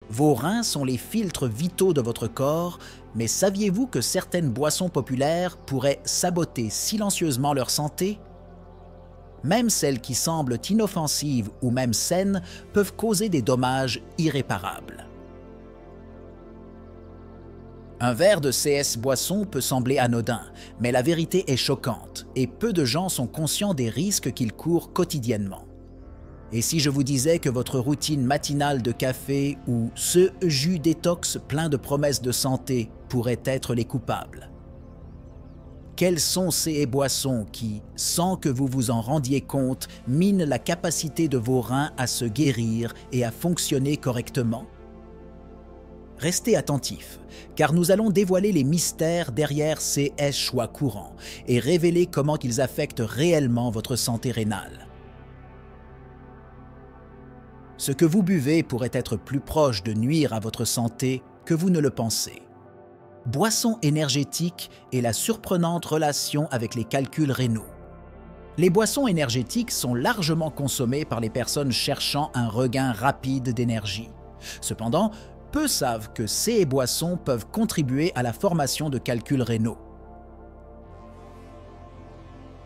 Vos reins sont les filtres vitaux de votre corps, mais saviez-vous que certaines boissons populaires pourraient saboter silencieusement leur santé? Même celles qui semblent inoffensives ou même saines peuvent causer des dommages irréparables. Un verre de CS Boisson peut sembler anodin, mais la vérité est choquante et peu de gens sont conscients des risques qu'ils courent quotidiennement. Et si je vous disais que votre routine matinale de café ou ce jus détox plein de promesses de santé pourraient être les coupables? Quels sont ces boissons qui, sans que vous vous en rendiez compte, minent la capacité de vos reins à se guérir et à fonctionner correctement? Restez attentifs, car nous allons dévoiler les mystères derrière ces choix courants et révéler comment ils affectent réellement votre santé rénale. Ce que vous buvez pourrait être plus proche de nuire à votre santé que vous ne le pensez. Boissons énergétiques et la surprenante relation avec les calculs rénaux. Les boissons énergétiques sont largement consommées par les personnes cherchant un regain rapide d'énergie. Cependant, peu savent que ces boissons peuvent contribuer à la formation de calculs rénaux.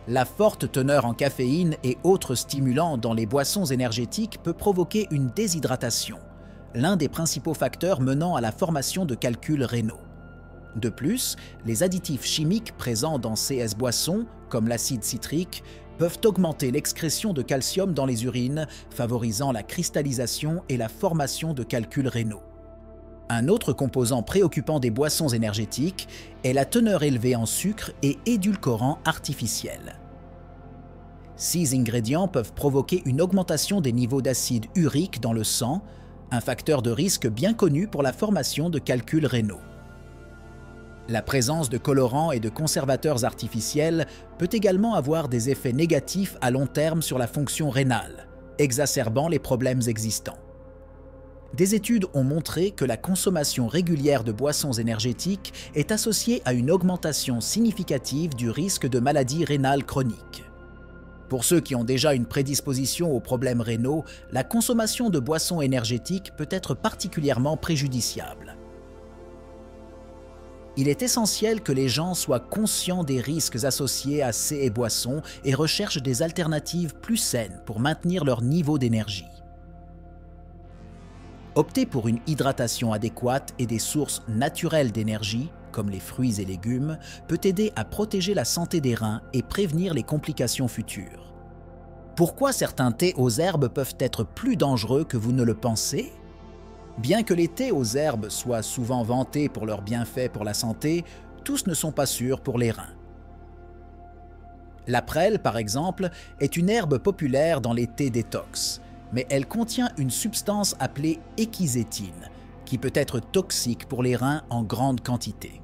La forte teneur en caféine et autres stimulants dans les boissons énergétiques peut provoquer une déshydratation, l'un des principaux facteurs menant à la formation de calculs rénaux. De plus, les additifs chimiques présents dans ces boissons, comme l'acide citrique, peuvent augmenter l'excrétion de calcium dans les urines, favorisant la cristallisation et la formation de calculs rénaux. Un autre composant préoccupant des boissons énergétiques est la teneur élevée en sucre et édulcorants artificiels. Ces ingrédients peuvent provoquer une augmentation des niveaux d'acide urique dans le sang, un facteur de risque bien connu pour la formation de calculs rénaux. La présence de colorants et de conservateurs artificiels peut également avoir des effets négatifs à long terme sur la fonction rénale, exacerbant les problèmes existants. Des études ont montré que la consommation régulière de boissons énergétiques est associée à une augmentation significative du risque de maladies rénales chroniques. Pour ceux qui ont déjà une prédisposition aux problèmes rénaux, la consommation de boissons énergétiques peut être particulièrement préjudiciable. Il est essentiel que les gens soient conscients des risques associés à ces boissons et recherchent des alternatives plus saines pour maintenir leur niveau d'énergie. Opter pour une hydratation adéquate et des sources naturelles d'énergie, comme les fruits et légumes, peut aider à protéger la santé des reins et prévenir les complications futures. Pourquoi certains thés aux herbes peuvent être plus dangereux que vous ne le pensez? Bien que les thés aux herbes soient souvent vantés pour leurs bienfaits pour la santé, tous ne sont pas sûrs pour les reins. La prêle, par exemple, est une herbe populaire dans les thés détox, mais elle contient une substance appelée équizétine, qui peut être toxique pour les reins en grande quantité.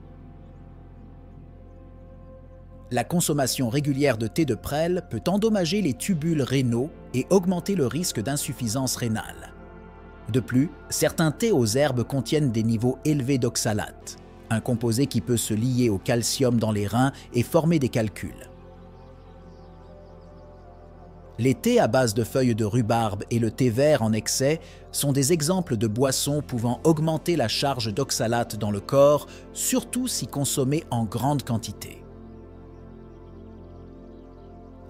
La consommation régulière de thé de prêle peut endommager les tubules rénaux et augmenter le risque d'insuffisance rénale. De plus, certains thés aux herbes contiennent des niveaux élevés d'oxalate, un composé qui peut se lier au calcium dans les reins et former des calculs. Les thés à base de feuilles de rhubarbe et le thé vert en excès sont des exemples de boissons pouvant augmenter la charge d'oxalate dans le corps, surtout si consommées en grande quantité.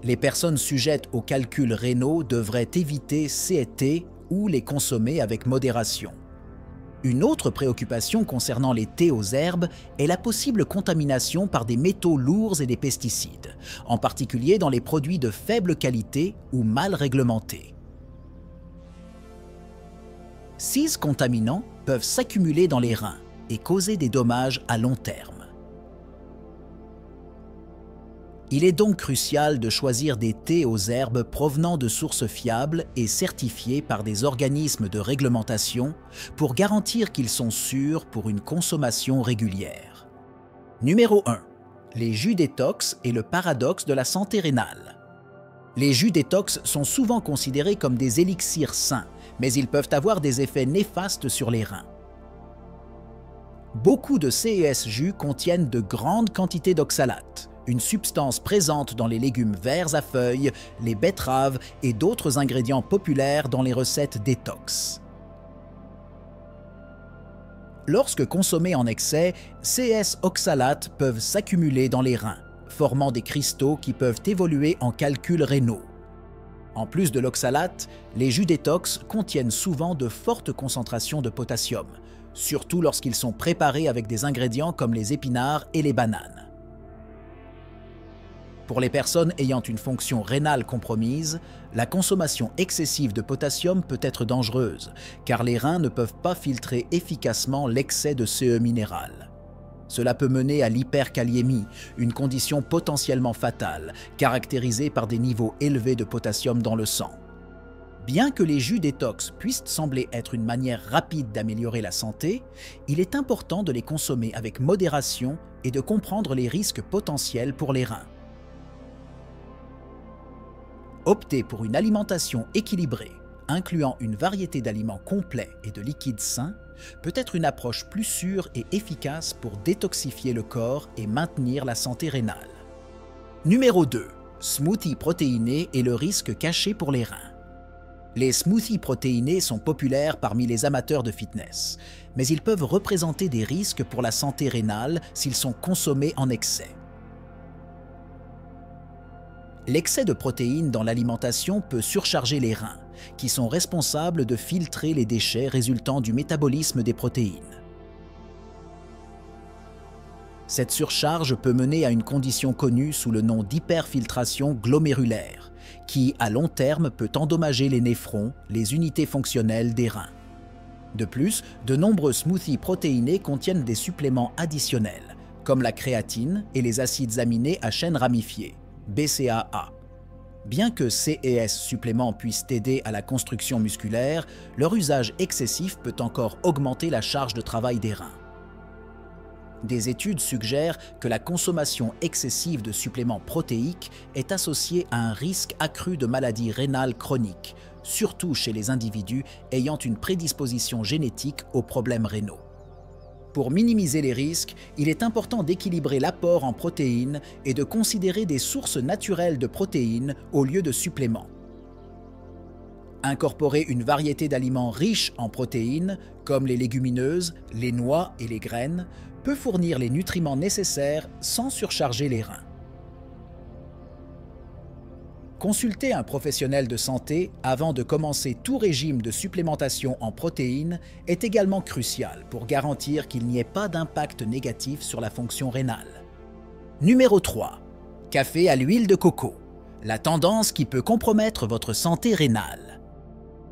Les personnes sujettes aux calculs rénaux devraient éviter ces thés ou les consommer avec modération. Une autre préoccupation concernant les thés aux herbes est la possible contamination par des métaux lourds et des pesticides, en particulier dans les produits de faible qualité ou mal réglementés. Ces contaminants peuvent s'accumuler dans les reins et causer des dommages à long terme. Il est donc crucial de choisir des thés aux herbes provenant de sources fiables et certifiées par des organismes de réglementation pour garantir qu'ils sont sûrs pour une consommation régulière. Numéro 1. Les jus détox et le paradoxe de la santé rénale. Les jus détox sont souvent considérés comme des élixirs sains, mais ils peuvent avoir des effets néfastes sur les reins. Beaucoup de ces jus contiennent de grandes quantités d'oxalate, une substance présente dans les légumes verts à feuilles, les betteraves et d'autres ingrédients populaires dans les recettes détox. Lorsque consommés en excès, CS oxalates peuvent s'accumuler dans les reins, formant des cristaux qui peuvent évoluer en calculs rénaux. En plus de l'oxalate, les jus détox contiennent souvent de fortes concentrations de potassium, surtout lorsqu'ils sont préparés avec des ingrédients comme les épinards et les bananes. Pour les personnes ayant une fonction rénale compromise, la consommation excessive de potassium peut être dangereuse, car les reins ne peuvent pas filtrer efficacement l'excès de CE minéral. Cela peut mener à l'hyperkaliémie, une condition potentiellement fatale, caractérisée par des niveaux élevés de potassium dans le sang. Bien que les jus détox puissent sembler être une manière rapide d'améliorer la santé, il est important de les consommer avec modération et de comprendre les risques potentiels pour les reins. Opter pour une alimentation équilibrée, incluant une variété d'aliments complets et de liquides sains, peut être une approche plus sûre et efficace pour détoxifier le corps et maintenir la santé rénale. Numéro 2. Smoothies protéinés et le risque caché pour les reins. Les smoothies protéinés sont populaires parmi les amateurs de fitness, mais ils peuvent représenter des risques pour la santé rénale s'ils sont consommés en excès. L'excès de protéines dans l'alimentation peut surcharger les reins, qui sont responsables de filtrer les déchets résultant du métabolisme des protéines. Cette surcharge peut mener à une condition connue sous le nom d'hyperfiltration glomérulaire, qui, à long terme, peut endommager les néphrons, les unités fonctionnelles des reins. De plus, de nombreux smoothies protéinés contiennent des suppléments additionnels, comme la créatine et les acides aminés à chaîne ramifiée, BCAA. Bien que ces et S suppléments puissent aider à la construction musculaire, leur usage excessif peut encore augmenter la charge de travail des reins. Des études suggèrent que la consommation excessive de suppléments protéiques est associée à un risque accru de maladies rénales chroniques, surtout chez les individus ayant une prédisposition génétique aux problèmes rénaux. Pour minimiser les risques, il est important d'équilibrer l'apport en protéines et de considérer des sources naturelles de protéines au lieu de suppléments. Incorporer une variété d'aliments riches en protéines, comme les légumineuses, les noix et les graines, peut fournir les nutriments nécessaires sans surcharger les reins. Consulter un professionnel de santé avant de commencer tout régime de supplémentation en protéines est également crucial pour garantir qu'il n'y ait pas d'impact négatif sur la fonction rénale. Numéro 3. Café à l'huile de coco. La tendance qui peut compromettre votre santé rénale.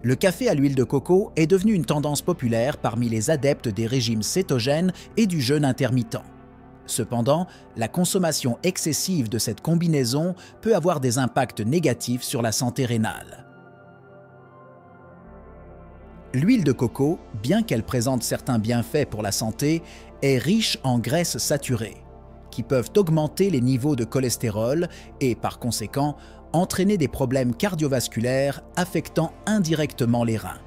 Le café à l'huile de coco est devenu une tendance populaire parmi les adeptes des régimes cétogènes et du jeûne intermittent. Cependant, la consommation excessive de cette combinaison peut avoir des impacts négatifs sur la santé rénale. L'huile de coco, bien qu'elle présente certains bienfaits pour la santé, est riche en graisses saturées, qui peuvent augmenter les niveaux de cholestérol et, par conséquent, entraîner des problèmes cardiovasculaires affectant indirectement les reins.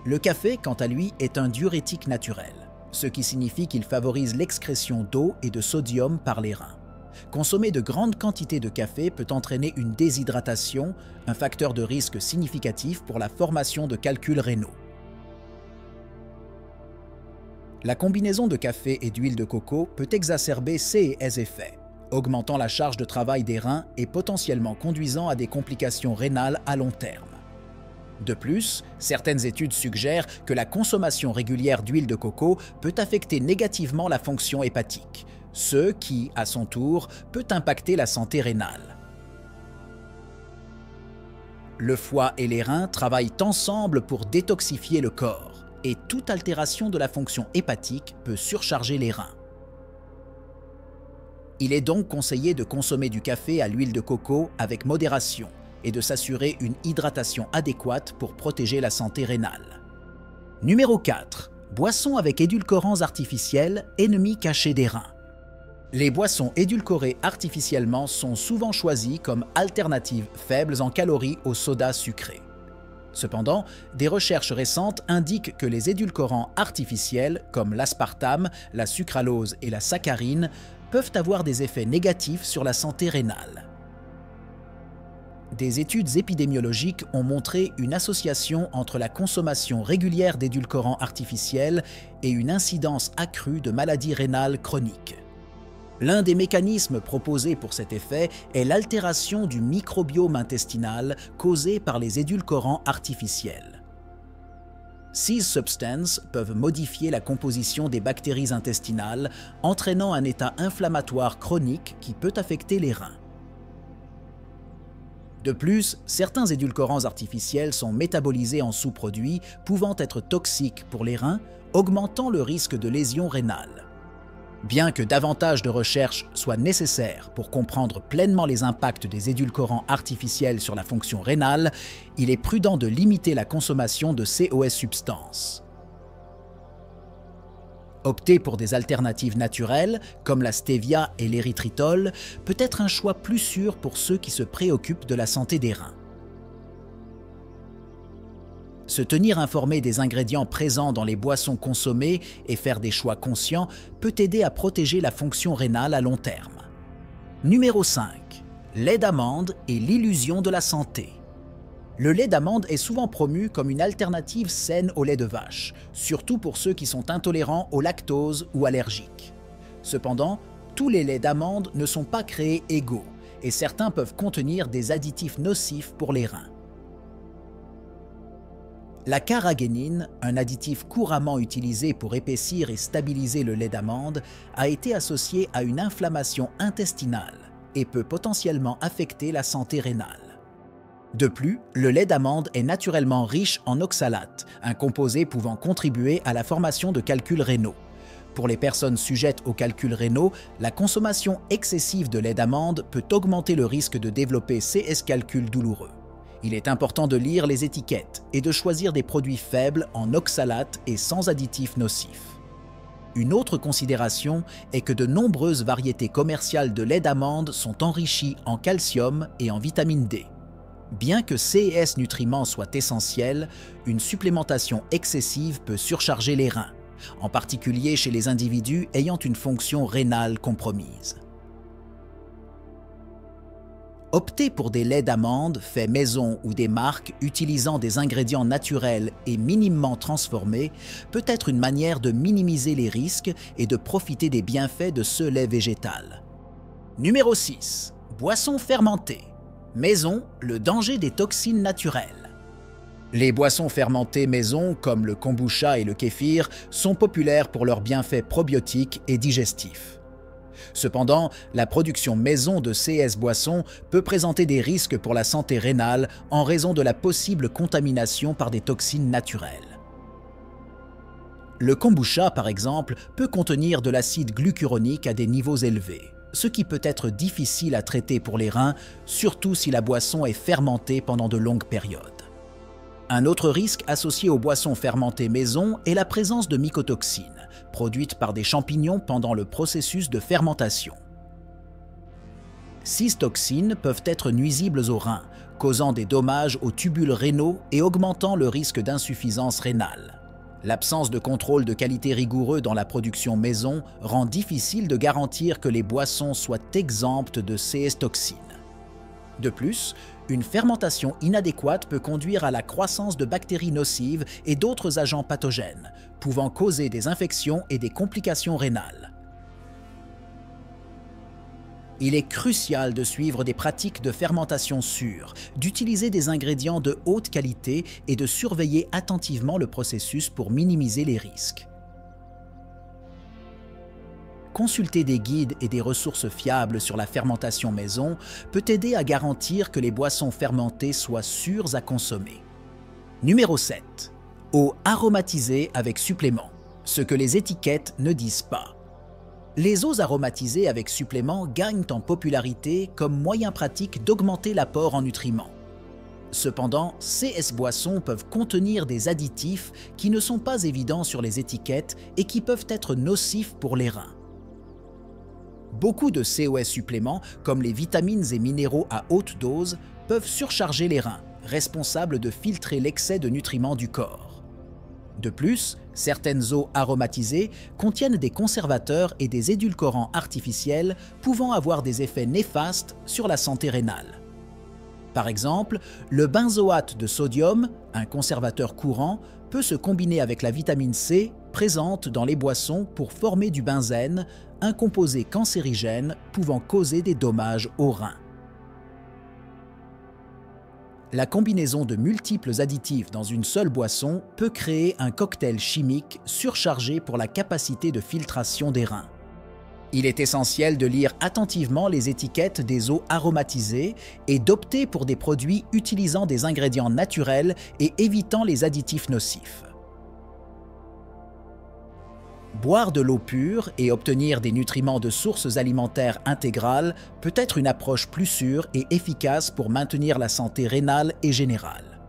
Le café, quant à lui, est un diurétique naturel, ce qui signifie qu'il favorise l'excrétion d'eau et de sodium par les reins. Consommer de grandes quantités de café peut entraîner une déshydratation, un facteur de risque significatif pour la formation de calculs rénaux. La combinaison de café et d'huile de coco peut exacerber ces effets, augmentant la charge de travail des reins et potentiellement conduisant à des complications rénales à long terme. De plus, certaines études suggèrent que la consommation régulière d'huile de coco peut affecter négativement la fonction hépatique, ce qui, à son tour, peut impacter la santé rénale. Le foie et les reins travaillent ensemble pour détoxifier le corps, et toute altération de la fonction hépatique peut surcharger les reins. Il est donc conseillé de consommer du café à l'huile de coco avec modération, et de s'assurer une hydratation adéquate pour protéger la santé rénale. Numéro 4. Boissons avec édulcorants artificiels, ennemis cachés des reins. Les boissons édulcorées artificiellement sont souvent choisies comme alternatives faibles en calories au soda sucré. Cependant, des recherches récentes indiquent que les édulcorants artificiels, comme l'aspartame, la sucralose et la saccharine, peuvent avoir des effets négatifs sur la santé rénale. des études épidémiologiques ont montré une association entre la consommation régulière d'édulcorants artificiels et une incidence accrue de maladies rénales chroniques. L'un des mécanismes proposés pour cet effet est l'altération du microbiome intestinal causée par les édulcorants artificiels. Ces substances peuvent modifier la composition des bactéries intestinales, entraînant un état inflammatoire chronique qui peut affecter les reins. De plus, certains édulcorants artificiels sont métabolisés en sous-produits pouvant être toxiques pour les reins, augmentant le risque de lésions rénales. Bien que davantage de recherches soient nécessaires pour comprendre pleinement les impacts des édulcorants artificiels sur la fonction rénale, il est prudent de limiter la consommation de ces substances. Opter pour des alternatives naturelles, comme la stevia et l'érythritol, peut être un choix plus sûr pour ceux qui se préoccupent de la santé des reins. Se tenir informé des ingrédients présents dans les boissons consommées et faire des choix conscients peut aider à protéger la fonction rénale à long terme. Numéro 5. Lait d'amande et l'illusion de la santé. Le lait d'amande est souvent promu comme une alternative saine au lait de vache, surtout pour ceux qui sont intolérants au lactose ou allergiques. Cependant, tous les laits d'amande ne sont pas créés égaux et certains peuvent contenir des additifs nocifs pour les reins. La carragénine, un additif couramment utilisé pour épaissir et stabiliser le lait d'amande, a été associé à une inflammation intestinale et peut potentiellement affecter la santé rénale. De plus, le lait d'amande est naturellement riche en oxalate, un composé pouvant contribuer à la formation de calculs rénaux. Pour les personnes sujettes aux calculs rénaux, la consommation excessive de lait d'amande peut augmenter le risque de développer ces calculs douloureux. Il est important de lire les étiquettes et de choisir des produits faibles en oxalate et sans additifs nocifs. Une autre considération est que de nombreuses variétés commerciales de lait d'amande sont enrichies en calcium et en vitamine D. Bien que ces nutriments soient essentiels, une supplémentation excessive peut surcharger les reins, en particulier chez les individus ayant une fonction rénale compromise. Opter pour des laits d'amande faits maison ou des marques utilisant des ingrédients naturels et minimement transformés peut être une manière de minimiser les risques et de profiter des bienfaits de ce lait végétal. Numéro 6. Boissons fermentées. Maison, le danger des toxines naturelles. Les boissons fermentées maison, comme le kombucha et le kéfir, sont populaires pour leurs bienfaits probiotiques et digestifs. Cependant, la production maison de ces boissons peut présenter des risques pour la santé rénale en raison de la possible contamination par des toxines naturelles. Le kombucha, par exemple, peut contenir de l'acide glucuronique à des niveaux élevés, ce qui peut être difficile à traiter pour les reins, surtout si la boisson est fermentée pendant de longues périodes. Un autre risque associé aux boissons fermentées maison est la présence de mycotoxines, produites par des champignons pendant le processus de fermentation. Ces toxines peuvent être nuisibles aux reins, causant des dommages aux tubules rénaux et augmentant le risque d'insuffisance rénale. L'absence de contrôle de qualité rigoureux dans la production maison rend difficile de garantir que les boissons soient exemptes de ces toxines. De plus, une fermentation inadéquate peut conduire à la croissance de bactéries nocives et d'autres agents pathogènes, pouvant causer des infections et des complications rénales. Il est crucial de suivre des pratiques de fermentation sûres, d'utiliser des ingrédients de haute qualité et de surveiller attentivement le processus pour minimiser les risques. Consulter des guides et des ressources fiables sur la fermentation maison peut aider à garantir que les boissons fermentées soient sûres à consommer. Numéro 7. Eau aromatisée avec supplément, ce que les étiquettes ne disent pas. Les eaux aromatisées avec supplément gagnent en popularité comme moyen pratique d'augmenter l'apport en nutriments. Cependant, ces boissons peuvent contenir des additifs qui ne sont pas évidents sur les étiquettes et qui peuvent être nocifs pour les reins. Beaucoup de COS suppléments, comme les vitamines et minéraux à haute dose, peuvent surcharger les reins, responsables de filtrer l'excès de nutriments du corps. De plus, certaines eaux aromatisées contiennent des conservateurs et des édulcorants artificiels pouvant avoir des effets néfastes sur la santé rénale. Par exemple, le benzoate de sodium, un conservateur courant, peut se combiner avec la vitamine C présente dans les boissons pour former du benzène, un composé cancérigène pouvant causer des dommages aux reins. La combinaison de multiples additifs dans une seule boisson peut créer un cocktail chimique surchargé pour la capacité de filtration des reins. Il est essentiel de lire attentivement les étiquettes des eaux aromatisées et d'opter pour des produits utilisant des ingrédients naturels et évitant les additifs nocifs. Boire de l'eau pure et obtenir des nutriments de sources alimentaires intégrales peut être une approche plus sûre et efficace pour maintenir la santé rénale et générale.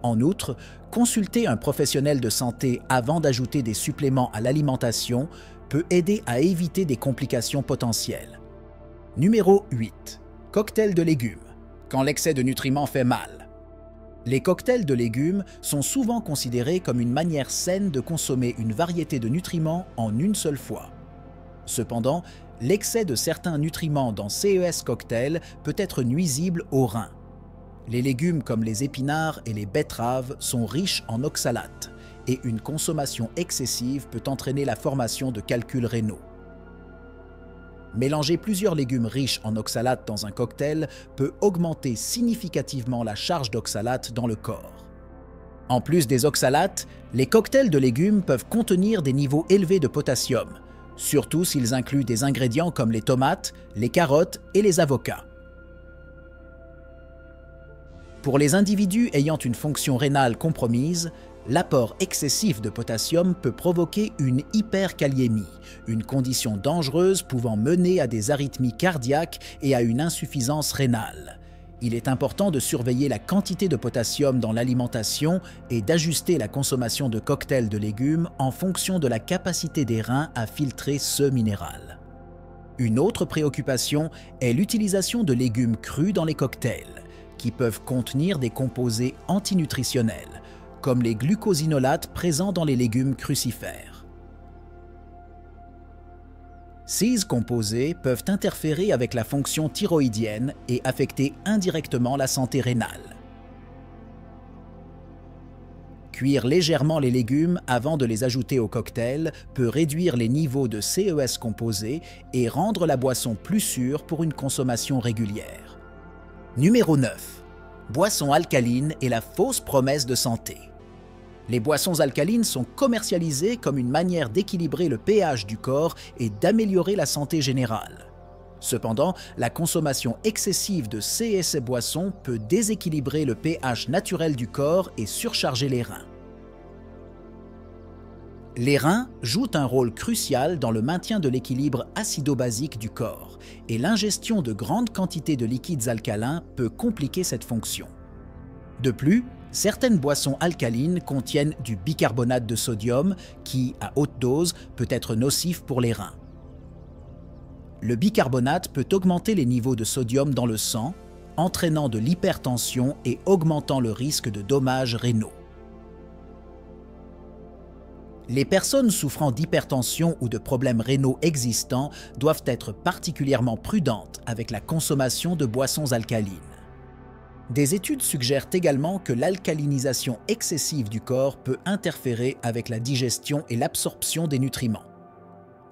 En outre, consulter un professionnel de santé avant d'ajouter des suppléments à l'alimentation peut aider à éviter des complications potentielles. Numéro 8. Cocktail de légumes. Quand l'excès de nutriments fait mal. Les cocktails de légumes sont souvent considérés comme une manière saine de consommer une variété de nutriments en une seule fois. Cependant, l'excès de certains nutriments dans CES cocktail peut être nuisible aux reins. Les légumes comme les épinards et les betteraves sont riches en oxalates et une consommation excessive peut entraîner la formation de calculs rénaux. Mélanger plusieurs légumes riches en oxalates dans un cocktail peut augmenter significativement la charge d'oxalate dans le corps. En plus des oxalates, les cocktails de légumes peuvent contenir des niveaux élevés de potassium, surtout s'ils incluent des ingrédients comme les tomates, les carottes et les avocats. Pour les individus ayant une fonction rénale compromise, l'apport excessif de potassium peut provoquer une hyperkaliémie, une condition dangereuse pouvant mener à des arythmies cardiaques et à une insuffisance rénale. Il est important de surveiller la quantité de potassium dans l'alimentation et d'ajuster la consommation de cocktails de légumes en fonction de la capacité des reins à filtrer ce minéral. Une autre préoccupation est l'utilisation de légumes crus dans les cocktails, qui peuvent contenir des composés antinutritionnels, comme les glucosinolates présents dans les légumes crucifères. Ces composés peuvent interférer avec la fonction thyroïdienne et affecter indirectement la santé rénale. Cuire légèrement les légumes avant de les ajouter au cocktail peut réduire les niveaux de CES composés et rendre la boisson plus sûre pour une consommation régulière. Numéro 9. Boissons alcalines et la fausse promesse de santé. Les boissons alcalines sont commercialisées comme une manière d'équilibrer le pH du corps et d'améliorer la santé générale. Cependant, la consommation excessive de ces boissons peut déséquilibrer le pH naturel du corps et surcharger les reins. Les reins jouent un rôle crucial dans le maintien de l'équilibre acido-basique du corps, et l'ingestion de grandes quantités de liquides alcalins peut compliquer cette fonction. De plus, certaines boissons alcalines contiennent du bicarbonate de sodium qui, à haute dose, peut être nocif pour les reins. Le bicarbonate peut augmenter les niveaux de sodium dans le sang, entraînant de l'hypertension et augmentant le risque de dommages rénaux. Les personnes souffrant d'hypertension ou de problèmes rénaux existants doivent être particulièrement prudentes avec la consommation de boissons alcalines. Des études suggèrent également que l'alcalinisation excessive du corps peut interférer avec la digestion et l'absorption des nutriments.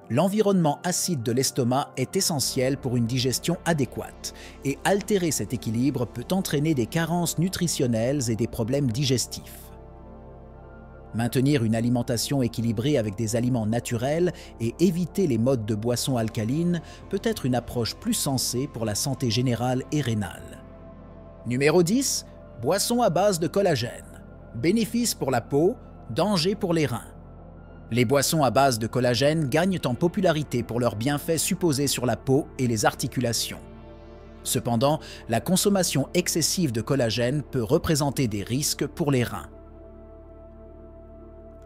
L'environnement acide de l'estomac est essentiel pour une digestion adéquate, et altérer cet équilibre peut entraîner des carences nutritionnelles et des problèmes digestifs. Maintenir une alimentation équilibrée avec des aliments naturels et éviter les modes de boissons alcalines peut être une approche plus sensée pour la santé générale et rénale. Numéro 10. Boissons à base de collagène. Bénéfices pour la peau, danger pour les reins. Les boissons à base de collagène gagnent en popularité pour leurs bienfaits supposés sur la peau et les articulations. Cependant, la consommation excessive de collagène peut représenter des risques pour les reins.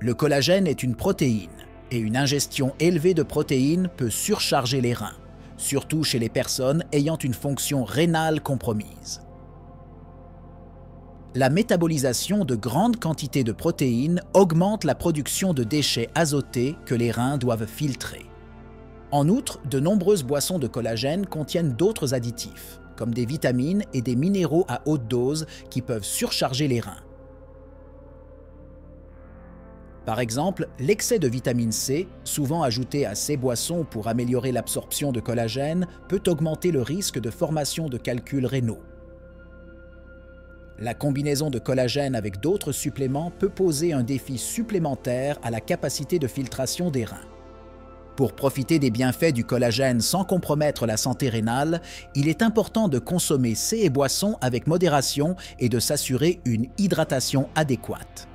Le collagène est une protéine, et une ingestion élevée de protéines peut surcharger les reins, surtout chez les personnes ayant une fonction rénale compromise. La métabolisation de grandes quantités de protéines augmente la production de déchets azotés que les reins doivent filtrer. En outre, de nombreuses boissons de collagène contiennent d'autres additifs, comme des vitamines et des minéraux à haute dose qui peuvent surcharger les reins. Par exemple, l'excès de vitamine C, souvent ajouté à ces boissons pour améliorer l'absorption de collagène, peut augmenter le risque de formation de calculs rénaux. La combinaison de collagène avec d'autres suppléments peut poser un défi supplémentaire à la capacité de filtration des reins. Pour profiter des bienfaits du collagène sans compromettre la santé rénale, il est important de consommer ces boissons avec modération et de s'assurer une hydratation adéquate.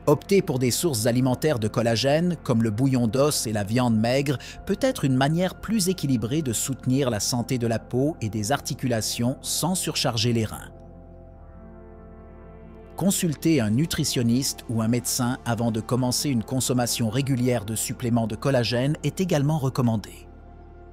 Opter pour des sources alimentaires de collagène, comme le bouillon d'os et la viande maigre, peut être une manière plus équilibrée de soutenir la santé de la peau et des articulations sans surcharger les reins. Consulter un nutritionniste ou un médecin avant de commencer une consommation régulière de suppléments de collagène est également recommandé.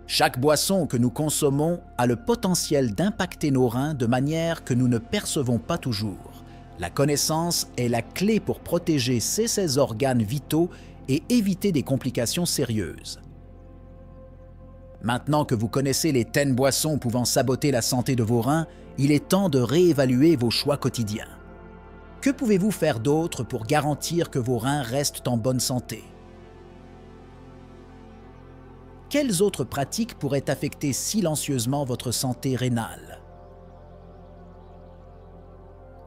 Chaque boisson que nous consommons a le potentiel d'impacter nos reins de manière que nous ne percevons pas toujours. La connaissance est la clé pour protéger ces organes vitaux et éviter des complications sérieuses. Maintenant que vous connaissez les 10 boissons pouvant saboter la santé de vos reins, il est temps de réévaluer vos choix quotidiens. Que pouvez-vous faire d'autre pour garantir que vos reins restent en bonne santé? Quelles autres pratiques pourraient affecter silencieusement votre santé rénale?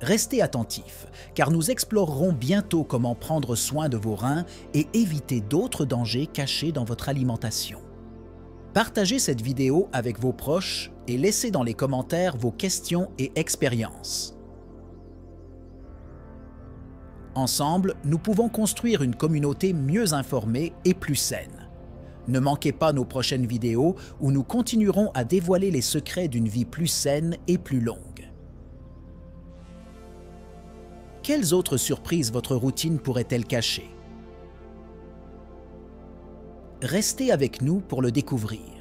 Restez attentifs, car nous explorerons bientôt comment prendre soin de vos reins et éviter d'autres dangers cachés dans votre alimentation. Partagez cette vidéo avec vos proches et laissez dans les commentaires vos questions et expériences. Ensemble, nous pouvons construire une communauté mieux informée et plus saine. Ne manquez pas nos prochaines vidéos où nous continuerons à dévoiler les secrets d'une vie plus saine et plus longue. Quelles autres surprises votre routine pourrait-elle cacher? Restez avec nous pour le découvrir.